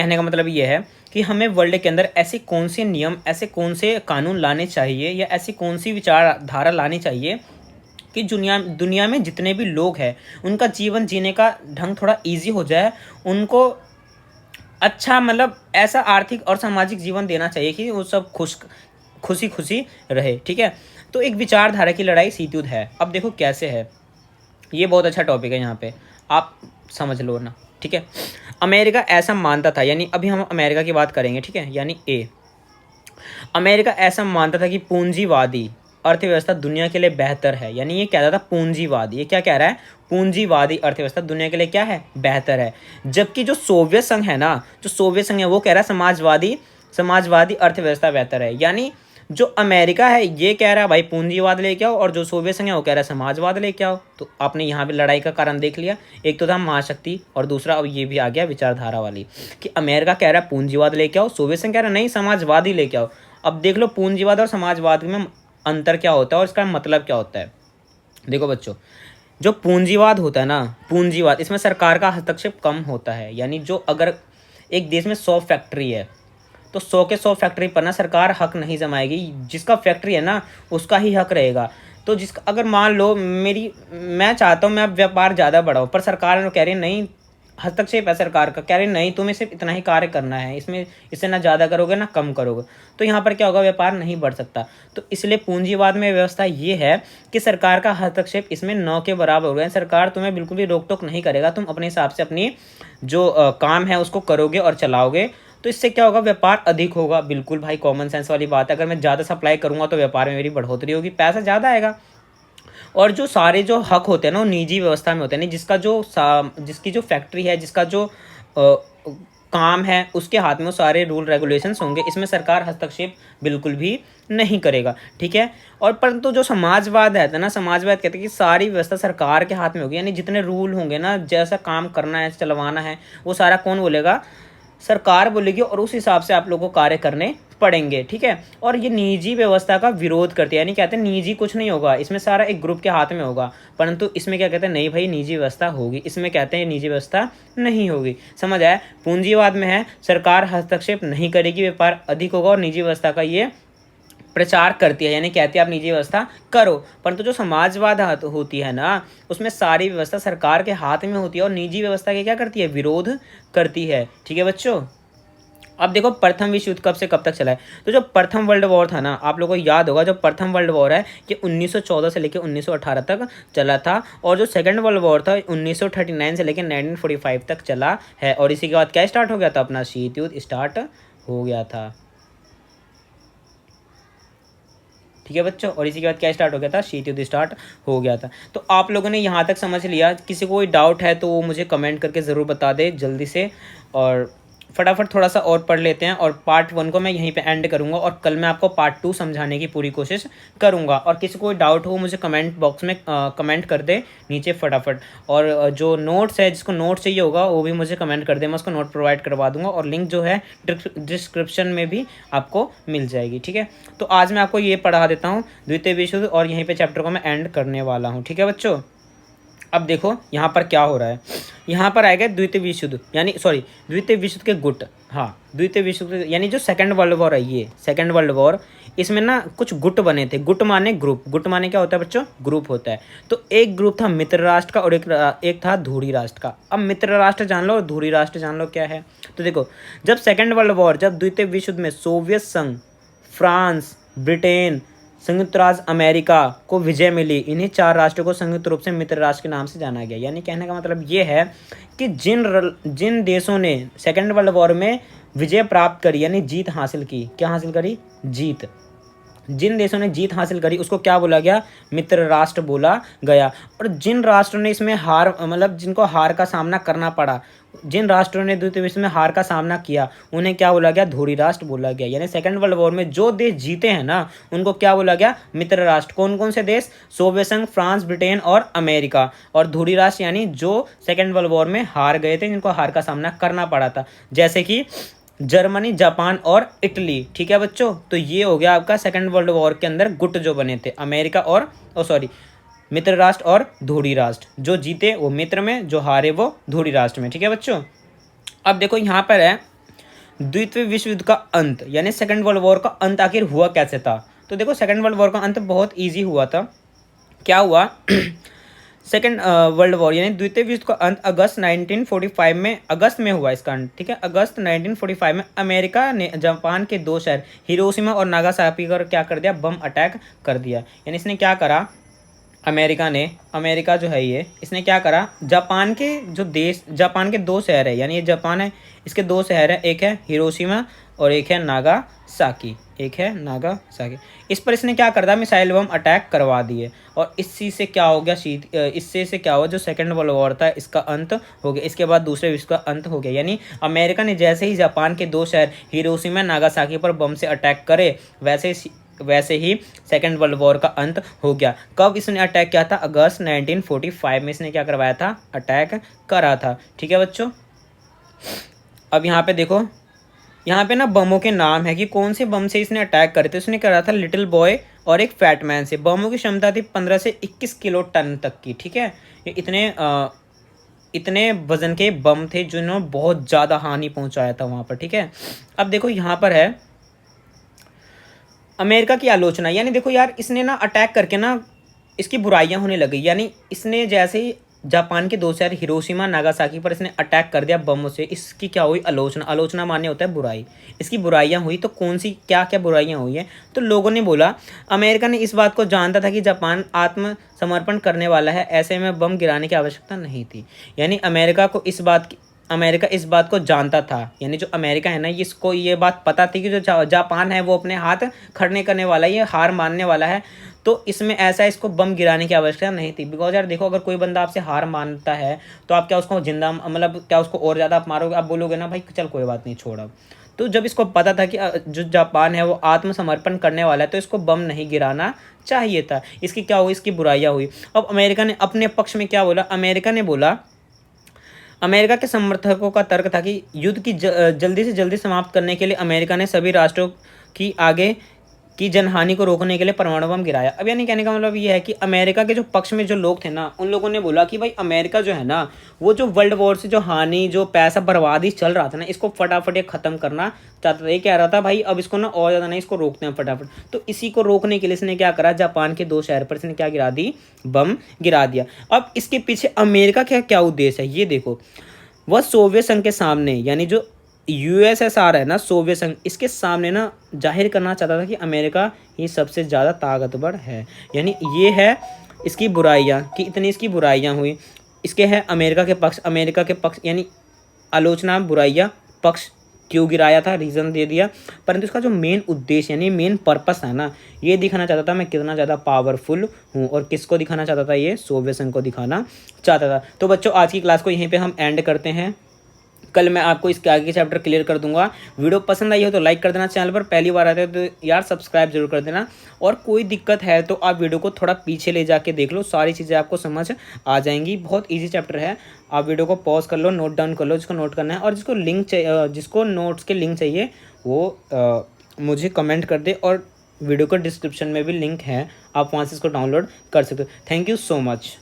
कहने का मतलब ये है कि हमें वर्ल्ड के अंदर ऐसे कौन से नियम, ऐसे कौन से कानून लाने चाहिए या ऐसी कौन सी विचारधारा लानी चाहिए कि दुनिया दुनिया में जितने भी लोग हैं उनका जीवन जीने का ढंग थोड़ा इजी हो जाए, उनको अच्छा मतलब ऐसा आर्थिक और सामाजिक जीवन देना चाहिए कि वो सब खुशी खुशी रहे। ठीक है, तो एक विचारधारा की लड़ाई शीत युद्ध है। अब देखो कैसे है, ये बहुत अच्छा टॉपिक है, यहाँ पे आप समझ लो ना। ठीक है, अमेरिका ऐसा मानता था, यानी अभी हम अमेरिका की बात करेंगे। ठीक है, यानी ए, अमेरिका ऐसा मानता था कि पूंजीवादी अर्थव्यवस्था दुनिया के लिए बेहतर है। यानी ये कहता था पूंजीवादी, ये क्या कह रहा है, पूंजीवादी अर्थव्यवस्था दुनिया के लिए क्या है, बेहतर है। जबकि जो सोवियत संघ है ना, जो सोवियत संघ है वो कह रहा है समाजवादी अर्थव्यवस्था बेहतर है। यानी जो अमेरिका है ये कह रहा है भाई पूंजीवाद लेके आओ, और जो सोवियत संघ है वो कह रहा है समाजवाद लेके आओ। तो आपने यहाँ पे लड़ाई का कारण देख लिया, एक तो था महाशक्ति और दूसरा अब ये भी आ गया विचारधारा वाली कि अमेरिका कह रहा है पूंजीवाद लेके आओ, सोवियत संघ कह रहा है नहीं समाजवाद ही लेके आओ। अब देख लो पूंजीवाद और समाजवाद में अंतर क्या होता है और इसका मतलब क्या होता है। देखो बच्चों, जो पूंजीवाद होता है ना, पूंजीवाद इसमें सरकार का हस्तक्षेप कम होता है। यानी जो अगर एक देश में 100 फैक्ट्री है तो 100 के 100 फैक्ट्री पर ना सरकार हक नहीं जमाएगी, जिसका फैक्ट्री है ना उसका ही हक रहेगा। तो जिसका अगर मान लो मैं चाहता हूँ मैं व्यापार ज़्यादा बढ़ाऊँ, पर सरकार कह रही है नहीं, हस्तक्षेप है सरकार का, कह रही नहीं तुम्हें सिर्फ इतना ही कार्य करना है, इसमें इससे ना ज़्यादा करोगे ना कम करोगे, तो यहाँ पर क्या होगा, व्यापार नहीं बढ़ सकता। तो इसलिए पूंजीवाद में व्यवस्था ये है कि सरकार का हस्तक्षेप इसमें 9 के बराबर हो गया। सरकार तुम्हें बिल्कुल भी रोक टोक नहीं करेगा, तुम अपने हिसाब से अपनी जो काम है उसको करोगे और चलाओगे। तो इससे क्या होगा, व्यापार अधिक होगा। बिल्कुल भाई कॉमन सेंस वाली बात है, अगर मैं ज़्यादा सप्लाई करूँगा तो व्यापार में मेरी बढ़ोतरी होगी, पैसा ज़्यादा आएगा। और जो सारे जो हक होते हैं ना वो निजी व्यवस्था में होते हैं, नहीं जिसकी जो फैक्ट्री है, जिसका जो काम है उसके हाथ में वो सारे रूल रेगुलेशंस होंगे, इसमें सरकार हस्तक्षेप बिल्कुल भी नहीं करेगा। ठीक है, और परंतु जो समाजवाद है ना, समाजवाद कहते हैं कि सारी व्यवस्था सरकार के हाथ में होगी। यानी जितने रूल होंगे ना, जैसा काम करना है चलवाना है वो सारा कौन बोलेगा, सरकार बोलेगी, और उस हिसाब से आप लोगों को कार्य करने पड़ेंगे। ठीक है, और ये निजी व्यवस्था का विरोध करती है, यानी कहते हैं निजी कुछ नहीं होगा, इसमें सारा एक ग्रुप के हाथ में होगा। परंतु इसमें क्या कहते हैं, नहीं भाई निजी व्यवस्था होगी, इसमें कहते हैं निजी व्यवस्था नहीं होगी। समझ आया, पूंजीवाद में है सरकार हस्तक्षेप नहीं करेगी, व्यापार अधिक होगा, और निजी व्यवस्था का ये प्रचार करती है, यानी कहती है आप निजी व्यवस्था करो। परंतु जो समाजवाद होती है ना, उसमें सारी व्यवस्था सरकार के हाथ में होती है और निजी व्यवस्था के क्या करती है, विरोध करती है। ठीक है बच्चों, अब देखो प्रथम विश्व युद्ध कब से कब तक चला है। तो जो प्रथम वर्ल्ड वॉर था ना, आप लोगों को याद होगा, जो प्रथम वर्ल्ड वॉर है ये 1914 से लेकर 1918 तक चला था, और जो सेकंड वर्ल्ड वॉर था 1939 से लेकर 1945 तक चला है। और इसी के बाद क्या स्टार्ट हो गया था, अपना शीत युद्ध स्टार्ट हो गया था। ठीक है बच्चों, और इसी के बाद क्या स्टार्ट हो गया था, शीत युद्ध स्टार्ट हो गया था। तो आप लोगों ने यहाँ तक समझ लिया, किसी को कोई डाउट है तो वो मुझे कमेंट करके ज़रूर बता दे जल्दी से, और फटाफट थोड़ा सा और पढ़ लेते हैं। और पार्ट 1 को मैं यहीं पे एंड करूँगा, और कल मैं आपको पार्ट 2 समझाने की पूरी कोशिश करूँगा। और किसी को कोई डाउट हो मुझे कमेंट बॉक्स में कमेंट कर दे नीचे फटाफट। और जो नोट्स है, जिसको नोट चाहिए होगा वो भी मुझे कमेंट कर दे, मैं उसको नोट प्रोवाइड करवा दूँगा, और लिंक जो है डिस्क्रिप्शन में भी आपको मिल जाएगी। ठीक है, तो आज मैं आपको ये पढ़ा देता हूँ द्वितीय विश्व युद्ध, और यहीं पर चैप्टर को मैं एंड करने वाला हूँ। ठीक है बच्चों, अब देखो यहाँ पर क्या हो रहा है, यहाँ पर आएगा द्वितीय विश्व युद्ध, यानी सॉरी द्वितीय विश्व युद्ध के गुट। हाँ, द्वितीय विश्व युद्ध यानी जो सेकंड वर्ल्ड वॉर है, ये सेकंड वर्ल्ड वॉर, इसमें ना कुछ गुट बने थे। गुट माने ग्रुप, गुट माने क्या होता है बच्चों, ग्रुप होता है। तो एक ग्रुप था मित्र राष्ट्र का और एक था धूरी राष्ट्र का। अब मित्र राष्ट्र जान लो और धूरी राष्ट्र जान लो क्या है। तो देखो, जब सेकंड वर्ल्ड वॉर, जब द्वितीय विश्व युद्ध में सोवियत संघ, फ्रांस, ब्रिटेन, संयुक्त राज्य अमेरिका को विजय मिली, इन्हीं 4 राष्ट्रों को संयुक्त रूप से मित्र राष्ट्र के नाम से जाना गया। यानी कहने का मतलब ये है कि जिन देशों ने सेकेंड वर्ल्ड वॉर में विजय प्राप्त करी, यानी जीत हासिल की, क्या हासिल करी, जीत, जिन देशों ने जीत हासिल करी उसको क्या बोला गया, मित्र राष्ट्र बोला गया। और जिन राष्ट्रों ने इसमें हार, मतलब जिनको हार का सामना करना पड़ा, जिन राष्ट्रों ने द्वितीय विश्व में हार का सामना किया, उन्हें क्या बोला गया, धुरी राष्ट्र बोला गया। यानी सेकंड वर्ल्ड वॉर में जो देश जीते हैं ना, उनको क्या बोला गया, मित्र राष्ट्र। कौन कौन से देश, सोवियत संघ, फ्रांस, ब्रिटेन और अमेरिका। और धुरी राष्ट्र यानी जो सेकंड वर्ल्ड वॉर में हार गए थे, जिनको हार का सामना करना पड़ा था, जैसे कि जर्मनी, जापान और इटली। ठीक है बच्चों, तो ये हो गया आपका सेकंड वर्ल्ड वॉर के अंदर गुट जो बने थे, अमेरिका और मित्र राष्ट्र और धुरी राष्ट्र। जो जीते वो मित्र में, जो हारे वो धुरी राष्ट्र में। ठीक है बच्चों, अब देखो यहाँ पर है द्वितीय विश्व युद्ध का अंत यानी सेकेंड वर्ल्ड वॉर का अंत आखिर हुआ कैसे था? तो देखो सेकेंड वर्ल्ड वॉर का अंत बहुत ईजी हुआ था। क्या हुआ? सेकेंड वर्ल्ड वॉर यानी द्वितीय विश्व का अंत अगस्त 1945 में, अगस्त में हुआ इसका अंत, ठीक है। अगस्त 1945 में अमेरिका ने जापान के दो शहर हिरोशिमा और नागासाकी पर क्या कर दिया? बम अटैक कर दिया। यानी इसने क्या करा? अमेरिका जो है ये, इसने क्या करा? जापान के जो देश, जापान के दो शहर है, यानी ये जापान है, इसके दो शहर है, एक है हिरोशिमा और एक है नागासाकी, इस पर इसने क्या कर दिया? मिसाइल बम अटैक करवा दिए। और इसी से क्या हो गया? इससे से क्या हुआ? जो सेकेंड वर्ल्ड वॉर था इसका अंत हो गया। इसके बाद दूसरे विश्व का अंत हो गया। यानी अमेरिका ने जैसे ही जापान के दो शहर हिरोशिमा नागासाकी पर बम से अटैक करे, वैसे ही सेकेंड वर्ल्ड वॉर का अंत हो गया। कब इसने अटैक किया था? अगस्त 1945 में इसने क्या करवाया था? अटैक करा था। ठीक है बच्चों, अब यहाँ पे देखो, यहाँ पे ना बमों के नाम है कि कौन से बम से इसने अटैक करे थे। उसने करा था लिटिल बॉय और एक फैट मैन से। बमों की क्षमता थी 15 से 21 किलो टन तक की, ठीक है। ये इतने वजन के बम थे जिन्होंने बहुत ज़्यादा हानि पहुंचाया था वहाँ पर, ठीक है। अब देखो यहाँ पर है अमेरिका की आलोचना। यानी देखो यार, इसने ना अटैक करके ना इसकी बुराइयां होने लगी। यानी इसने जैसे ही जापान के दो शहर हिरोशिमा नागासाकी पर इसने अटैक कर दिया बमों से, इसकी क्या हुई? आलोचना माने होता है बुराई। इसकी बुराइयां हुई, तो कौन सी क्या क्या बुराइयां हुई हैं? तो लोगों ने बोला अमेरिका ने इस बात को जानता था कि जापान आत्मसमर्पण करने वाला है, ऐसे में बम गिराने की आवश्यकता नहीं थी। यानी अमेरिका इस बात को जानता था। यानी जो अमेरिका है ना, इसको ये बात पता थी कि जो जापान है वो अपने हाथ खड़े करने वाला है, ये हार मानने वाला है। तो इसमें ऐसा इसको बम गिराने की आवश्यकता नहीं थी। बिकॉज यार देखो, अगर कोई बंदा आपसे हार मानता है तो आप क्या उसको जिंदा, मतलब क्या उसको और ज़्यादा आप मारोगे? आप बोलोगे ना भाई चल कोई बात नहीं, छोड़ अब। तो जब इसको पता था कि जो जापान है वो आत्मसमर्पण करने वाला है, तो इसको बम नहीं गिराना चाहिए था। इसकी क्या हुई? इसकी बुराइयाँ हुई। अब अमेरिका ने अपने पक्ष में क्या बोला? अमेरिका के समर्थकों का तर्क था कि युद्ध की जल्दी से जल्दी समाप्त करने के लिए अमेरिका ने सभी राष्ट्रों की आगे की जनहानि को रोकने के लिए परमाणु बम गिराया। अब यानी कहने का मतलब ये है कि अमेरिका के जो पक्ष में जो लोग थे ना, उन लोगों ने बोला कि भाई अमेरिका जो है ना, वो जो वर्ल्ड वॉर से जो हानि, जो पैसा बर्बादी चल रहा था ना, इसको फटाफट ये ख़त्म करना चाहता था। ये कह रहा था भाई अब इसको ना और ज़्यादा नहीं, इसको रोकते हैं फटाफट। तो इसी को रोकने के लिए इसने क्या करा? जापान के दो शहर पर इसने क्या गिरा दी? बम गिरा दिया। अब इसके पीछे अमेरिका का क्या उद्देश्य है ये देखो। वह सोवियत संघ के सामने, यानी जो यूएसएसआर है ना, सोवियत संघ, इसके सामने ना जाहिर करना चाहता था कि अमेरिका ही सबसे ज़्यादा ताकतवर है। यानी ये है इसकी बुराइयाँ कि इतनी इसकी बुराइयाँ हुई। इसके है अमेरिका के पक्ष यानी आलोचना, बुराइयाँ, पक्ष क्यों गिराया था, रीज़न दे दिया। परंतु इसका जो मेन उद्देश्य यानी मेन पर्पस है ना, ये दिखाना चाहता था मैं कितना ज़्यादा पावरफुल हूँ। और किसको दिखाना चाहता था? ये सोवियत संघ को दिखाना चाहता था। तो बच्चों, आज की क्लास को यहीं पे हम एंड करते हैं। कल मैं आपको इसके आगे के चैप्टर क्लियर कर दूंगा। वीडियो पसंद आई हो तो लाइक कर देना, चैनल पर पहली बार आते हो तो यार सब्सक्राइब जरूर कर देना। और कोई दिक्कत है तो आप वीडियो को थोड़ा पीछे ले जाके देख लो, सारी चीज़ें आपको समझ आ जाएंगी। बहुत ईजी चैप्टर है। आप वीडियो को पॉज कर लो, नोट डाउन कर लो जिसको नोट करना है। और जिसको नोट्स के लिंक चाहिए वो मुझे कमेंट कर दे, और वीडियो को डिस्क्रिप्शन में भी लिंक है, आप वहाँ से इसको डाउनलोड कर सकते हो। Thank you so much.